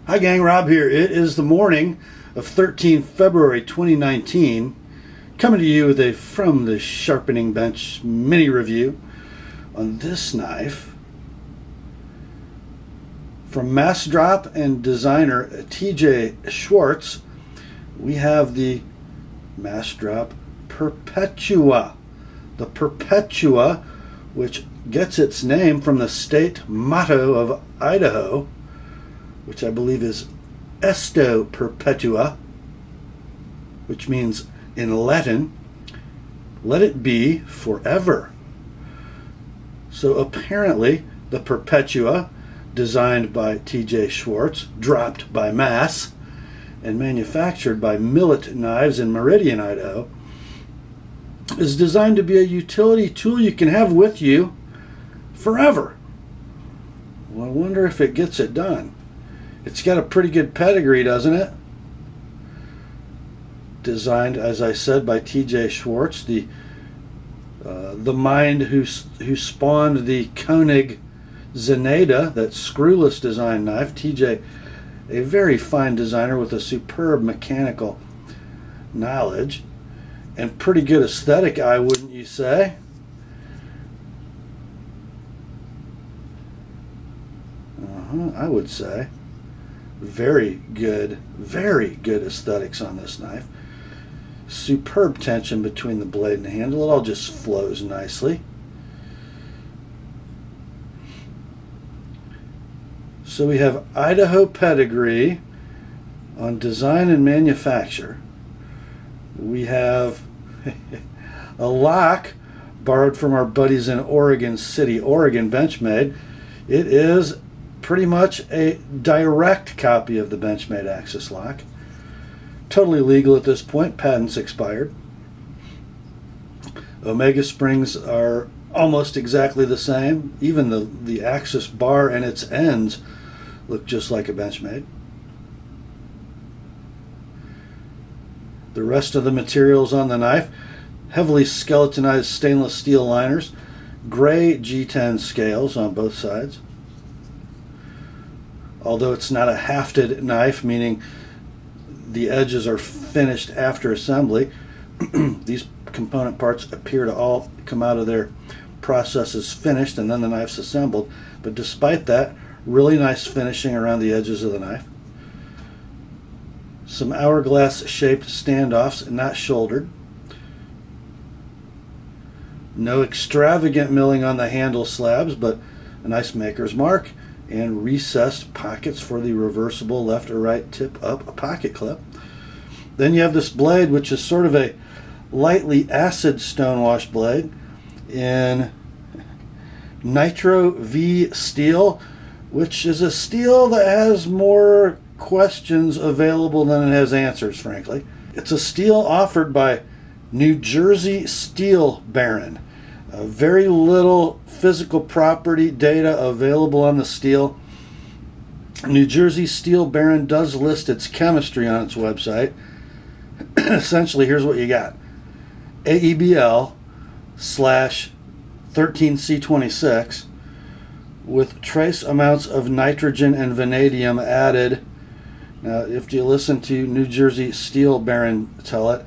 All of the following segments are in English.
Hi gang, Rob here. It is the morning of 13 February 2019. Coming to you with a From the Sharpening Bench mini review on this knife. From Massdrop and designer Schwarz, we have the Massdrop Perpetua. The Perpetua, which gets its name from the state motto of Idaho, which I believe is Esto Perpetua, which means in Latin, let it be forever. So apparently the Perpetua, designed by Schwarz, dropped by Mass, and manufactured by Millet Knives in Meridian, Idaho, is designed to be a utility tool you can have with you forever. Well, I wonder if it gets it done. It's got a pretty good pedigree, doesn't it? Designed, as I said, by Schwarz, the mind who spawned the Koenig Zeneda, that screwless design knife. TJ, a very fine designer with a superb mechanical knowledge and pretty good aesthetic eye, wouldn't you say? I would say. Very good aesthetics on this knife. Superb tension between the blade and the handle. It all just flows nicely. So we have Idaho pedigree on design and manufacture. We have a lock borrowed from our buddies in Oregon City, Oregon, Benchmade. It is pretty much a direct copy of the Benchmade Axis lock. Totally legal at this point, patents expired. Omega springs are almost exactly the same. Even the Axis bar and its ends look just like a Benchmade. The rest of the materials on the knife, heavily skeletonized stainless steel liners, gray G10 scales on both sides. Although it's not a hafted knife, meaning the edges are finished after assembly, these component parts appear to all come out of their processes finished and then the knife's assembled. But despite that, really nice finishing around the edges of the knife. Some hourglass shaped standoffs, not shouldered. No extravagant milling on the handle slabs, but a nice maker's mark, and recessed pockets for the reversible left or right tip up pocket clip. Then you have this blade, which is sort of a lightly acid stonewash blade in NitroV Steel, which is a steel that has more questions available than it has answers, frankly. It's a steel offered by New Jersey Steel Baron. Very little physical property data available on the steel. New Jersey Steel Baron does list its chemistry on its website. Essentially, here's what you got. AEBL/13C26 with trace amounts of nitrogen and vanadium added. Now, if you listen to New Jersey Steel Baron tell it,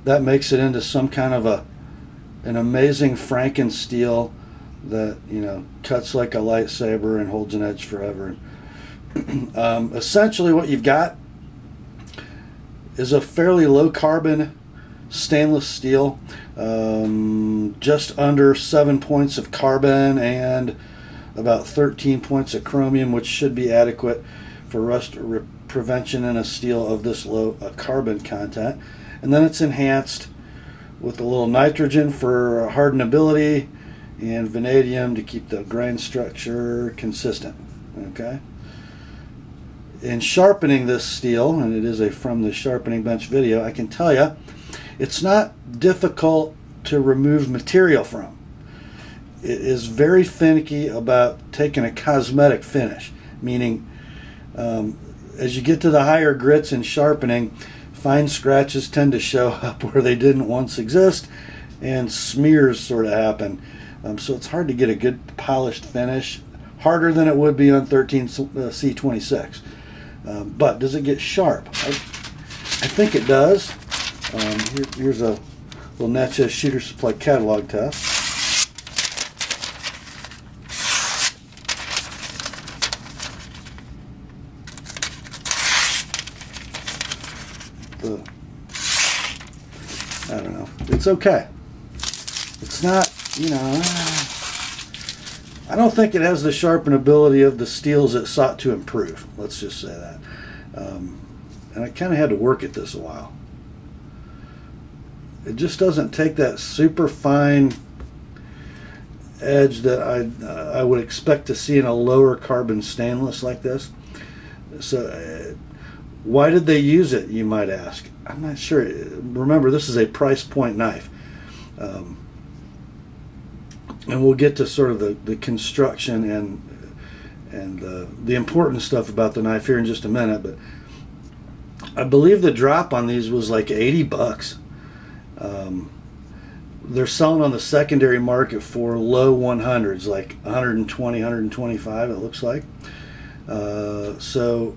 that makes it into some kind of an amazing Franken steel that, you know, cuts like a lightsaber and holds an edge forever. Essentially what you've got is a fairly low carbon stainless steel, just under 7 points of carbon and about 13 points of chromium, which should be adequate for rust prevention in a steel of this low carbon content. And then it's enhanced with a little nitrogen for hardenability and vanadium to keep the grain structure consistent. Okay. In sharpening this steel, and it is a From the Sharpening Bench video, I can tell you it's not difficult to remove material from. It is very finicky about taking a cosmetic finish, meaning as you get to the higher grits in sharpening, fine scratches tend to show up where they didn't once exist, and smears sort of happen. So it's hard to get a good polished finish, harder than it would be on 13C26. But does it get sharp? I think it does. Here's a little Natchez Shooter Supply catalog test. I don't know. It's okay. It's not, you know, I don't think it has the sharpenability of the steels it sought to improve. Let's just say that. And I kind of had to work at this a while. It just doesn't take that super fine edge that I would expect to see in a lower carbon stainless like this. So why did they use it, you might ask? I'm not sure. Remember, this is a price point knife. And we'll get to sort of the construction and the important stuff about the knife here in just a minute. But I believe the drop on these was like 80 bucks. They're selling on the secondary market for low 100s, like 120, 125 it looks like. So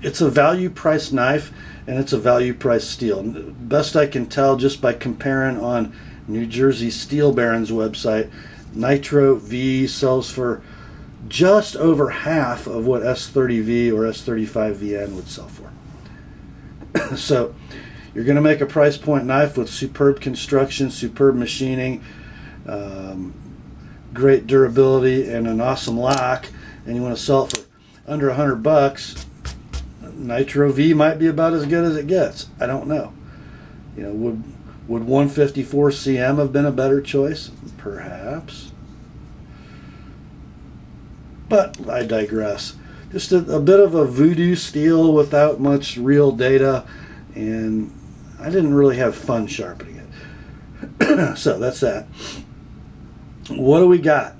it's a value price knife, and it's a value price steel. Best I can tell just by comparing on New Jersey Steel Baron's website, NitroV sells for just over half of what S30V or S35VN would sell for. So you're going to make a price point knife with superb construction, superb machining, great durability, and an awesome lock, and you want to sell it for under 100 bucks. NitroV might be about as good as it gets. I don't know. You know, would 154 CM have been a better choice? Perhaps. But I digress. Just a bit of a voodoo steel without much real data, and I didn't really have fun sharpening it. So that's that. What do we got?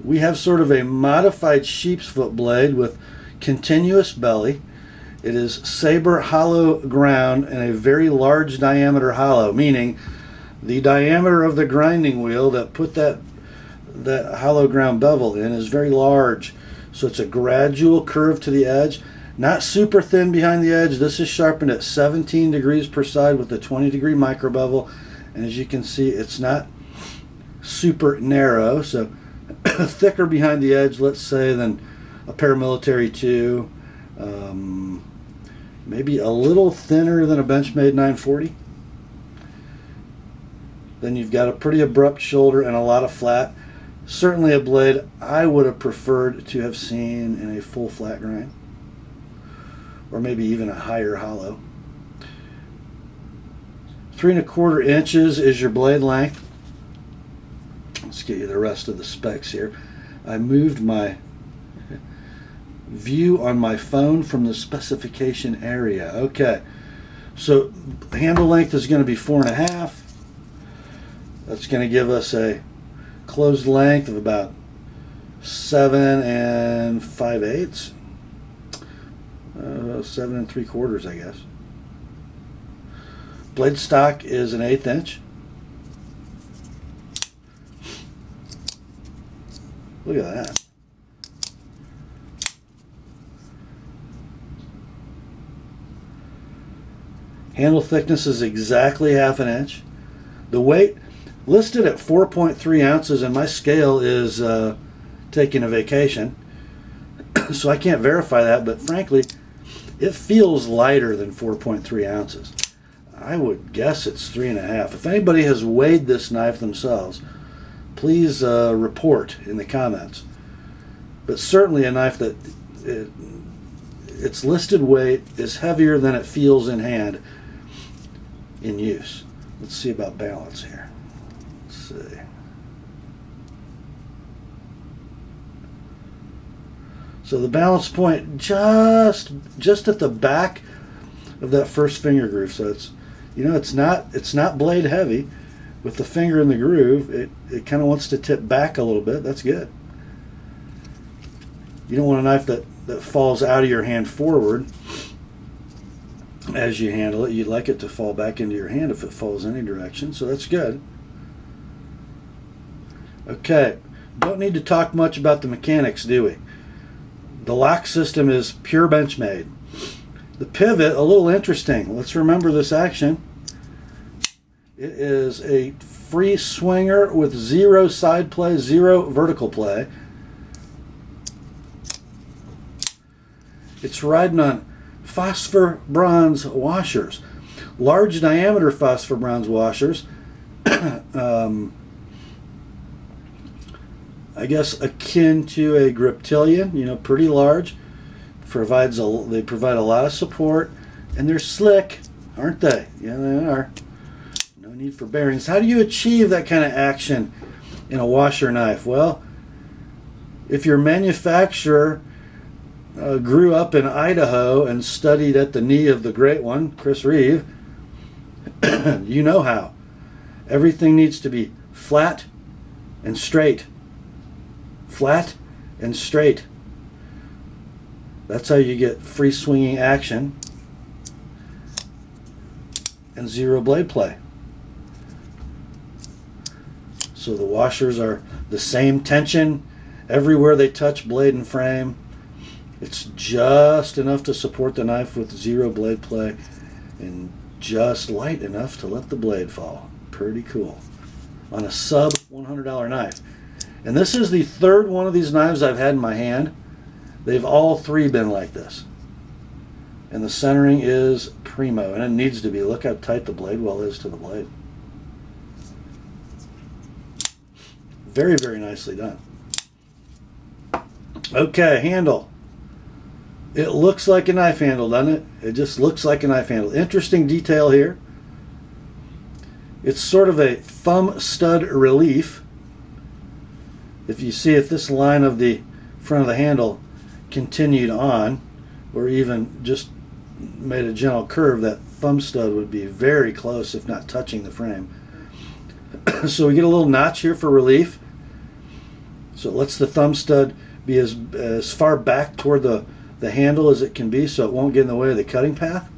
We have sort of a modified sheep's foot blade with continuous belly. It is saber hollow ground and a very large diameter hollow, meaning the diameter of the grinding wheel that put that hollow ground bevel in is very large. So it's a gradual curve to the edge, not super thin behind the edge. This is sharpened at 17 degrees per side with a 20-degree micro bevel, and as you can see, it's not super narrow, so thicker behind the edge, let's say, than a Paramilitary 2. Maybe a little thinner than a Benchmade 940. Then you've got a pretty abrupt shoulder and a lot of flat. Certainly a blade I would have preferred to have seen in a full flat grind, or maybe even a higher hollow. 3 1/4 inches is your blade length. Let's get you the rest of the specs here. I moved my view on my phone from the specification area. Okay, so handle length is going to be 4 1/2. That's going to give us a closed length of about 7 5/8. 7 3/4, I guess. Blade stock is an 1/8 inch. Look at that. Handle thickness is exactly 1/2 inch. The weight listed at 4.3 ounces, and my scale is taking a vacation, so I can't verify that, but frankly, it feels lighter than 4.3 ounces. I would guess it's 3 1/2. If anybody has weighed this knife themselves, please report in the comments. But certainly a knife that its listed weight is heavier than it feels in hand in use. Let's see about balance here. Let's see. So the balance point just at the back of that first finger groove. So it's, you know, it's not blade heavy. With the finger in the groove, it kind of wants to tip back a little bit. That's good. You don't want a knife that falls out of your hand forward as you handle it. You'd like it to fall back into your hand if it falls any direction, so that's good. Okay, don't need to talk much about the mechanics, do we? The lock system is pure Benchmade. The pivot, a little interesting. Let's remember this action. It is a free swinger with 0 side play, 0 vertical play. It's riding on phosphor bronze washers. Large diameter phosphor bronze washers. I guess akin to a Griptilian, you know, pretty large. They provide a lot of support, and they're slick, aren't they? Yeah, they are. No need for bearings. How do you achieve that kind of action in a washer knife? Well, if your manufacturer grew up in Idaho and studied at the knee of the great one, Chris Reeve, you know how. Everything needs to be flat and straight. Flat and straight. That's how you get free swinging action and 0 blade play. So the washers are the same tension everywhere they touch blade and frame. It's just enough to support the knife with 0 blade play and just light enough to let the blade fall. Pretty cool. On a sub $100 knife. And this is the 3rd one of these knives I've had in my hand. They've all 3 been like this. And the centering is primo, and it needs to be. Look how tight the blade well is to the blade. Very, very nicely done. Okay, handle. It looks like a knife handle, doesn't it? It just looks like a knife handle. Interesting detail here. It's sort of a thumb stud relief. If you see, if this line of the front of the handle continued on, or even just made a gentle curve, that thumb stud would be very close, if not touching the frame. So we get a little notch here for relief. So it lets the thumb stud be as far back toward the handle as it can be, so it won't get in the way of the cutting path.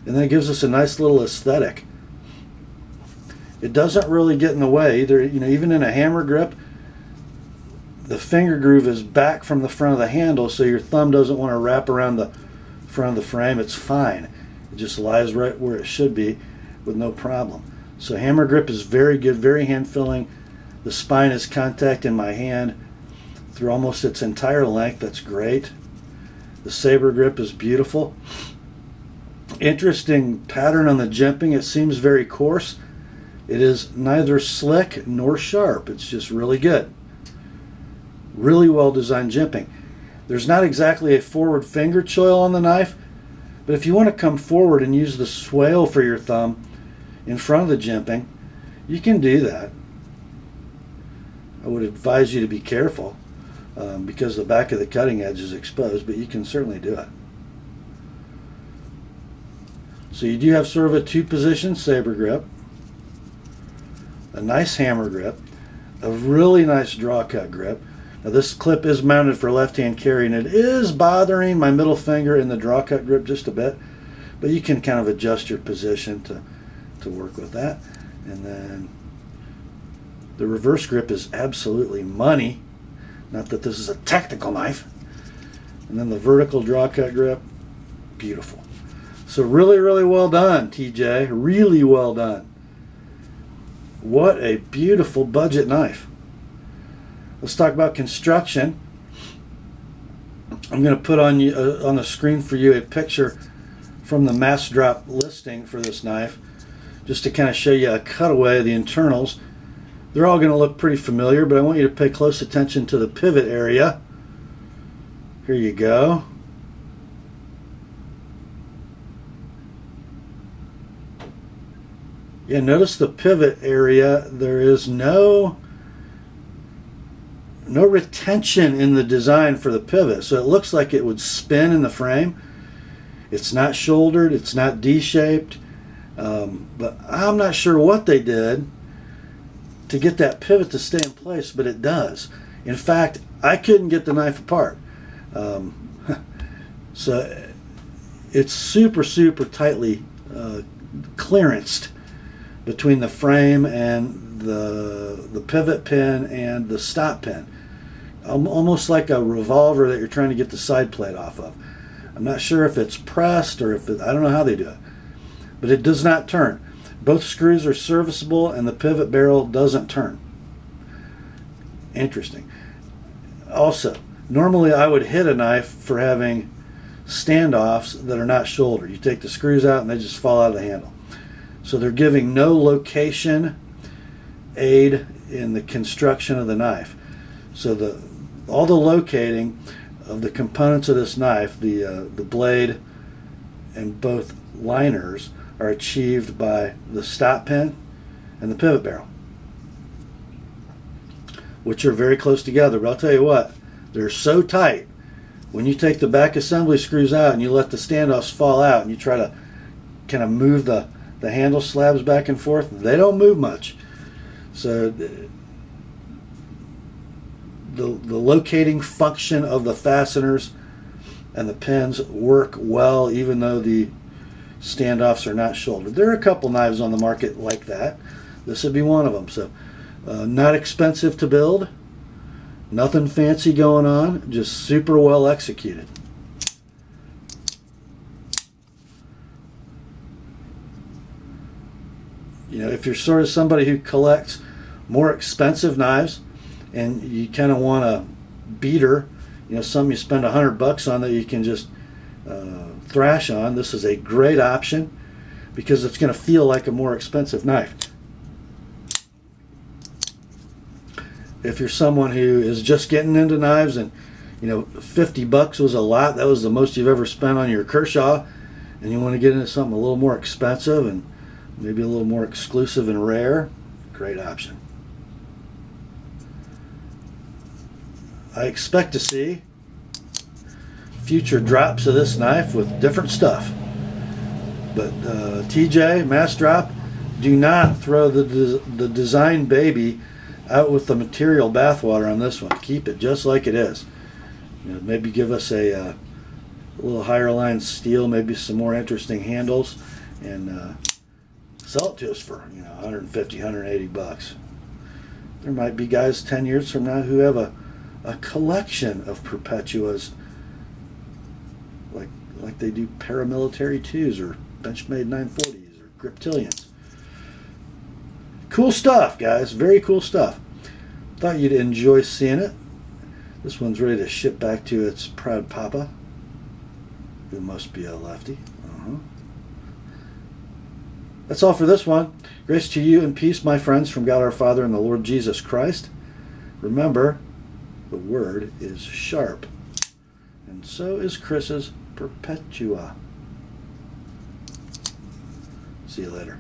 And then it gives us a nice little aesthetic. It doesn't really get in the way either. You know, even in a hammer grip, the finger groove is back from the front of the handle, so your thumb doesn't want to wrap around the front of the frame. It's fine. It just lies right where it should be with no problem. So hammer grip is very good, very hand-filling. The spine is contact in my hand through almost its entire length. That's great. The saber grip is beautiful. Interesting pattern on the jimping. It seems very coarse. It is neither slick nor sharp. It's just really good. Really well designed jimping. There's not exactly a forward finger choil on the knife, but if you want to come forward and use the swale for your thumb in front of the jimping, you can do that. I would advise you to be careful because the back of the cutting edge is exposed, but you can certainly do it. So you do have sort of a 2-position saber grip, a nice hammer grip, a really nice draw cut grip. Now this clip is mounted for left-hand carry, and it is bothering my middle finger in the draw cut grip just a bit, but you can kind of adjust your position to work with that. And then the reverse grip is absolutely money. Not that this is a technical knife. And then the vertical draw cut grip, beautiful. So really, really well done, TJ. Really well done. What a beautiful budget knife. Let's talk about construction. I'm going to put on the screen for you a picture from the Massdrop listing for this knife, just to kind of show you a cutaway of the internals. They're all going to look pretty familiar, but I want you to pay close attention to the pivot area. Here you go. Yeah, notice the pivot area. There is no retention in the design for the pivot, so it looks like it would spin in the frame. It's not shouldered, it's not D-shaped, but I'm not sure what they did to get that pivot to stay in place, but it does. In fact, I couldn't get the knife apart. So it's super, super tightly clearanced between the frame and the pivot pin and the stop pin. almost like a revolver that you're trying to get the side plate off of. I'm not sure if it's pressed or if I don't know how they do it, but it does not turn. Both screws are serviceable and the pivot barrel doesn't turn. Interesting. Also, normally I would hit a knife for having standoffs that are not shouldered. You take the screws out and they just fall out of the handle. So they're giving no location aid in the construction of the knife. So all the locating of the components of this knife, the blade and both liners, are achieved by the stop pin and the pivot barrel, which are very close together. But I'll tell you what, they're so tight, when you take the back assembly screws out and you let the standoffs fall out and you try to kind of move the handle slabs back and forth, they don't move much. So the locating function of the fasteners and the pins work well, even though the standoffs are not shouldered. There are a couple knives on the market like that. This would be one of them. So not expensive to build, nothing fancy going on, just super well executed. You know, if you're sort of somebody who collects more expensive knives and you kind of want a beater, you know, something you spend $100 on that you can just thrash on, this is a great option because it's going to feel like a more expensive knife. If you're someone who is just getting into knives and, you know, $50 was a lot, that was the most you've ever spent on your Kershaw, and you want to get into something a little more expensive and maybe a little more exclusive and rare, great option. I expect to see future drops of this knife with different stuff. But TJ, Massdrop, do not throw the design baby out with the material bathwater on this one. Keep it just like it is. You know, maybe give us a little higher line steel, maybe some more interesting handles, and sell it to us for, you know, 150, 180 bucks. There might be guys 10 years from now who have a collection of Perpetuas, like they do paramilitary 2s or Benchmade 940s or Griptilians. Cool stuff, guys. Very cool stuff. Thought you'd enjoy seeing it. This one's ready to ship back to its proud papa, who must be a lefty. That's all for this one. Grace to you and peace, my friends, from God our Father and the Lord Jesus Christ. Remember, the word is sharp, and so is Chris's Perpetua. See you later.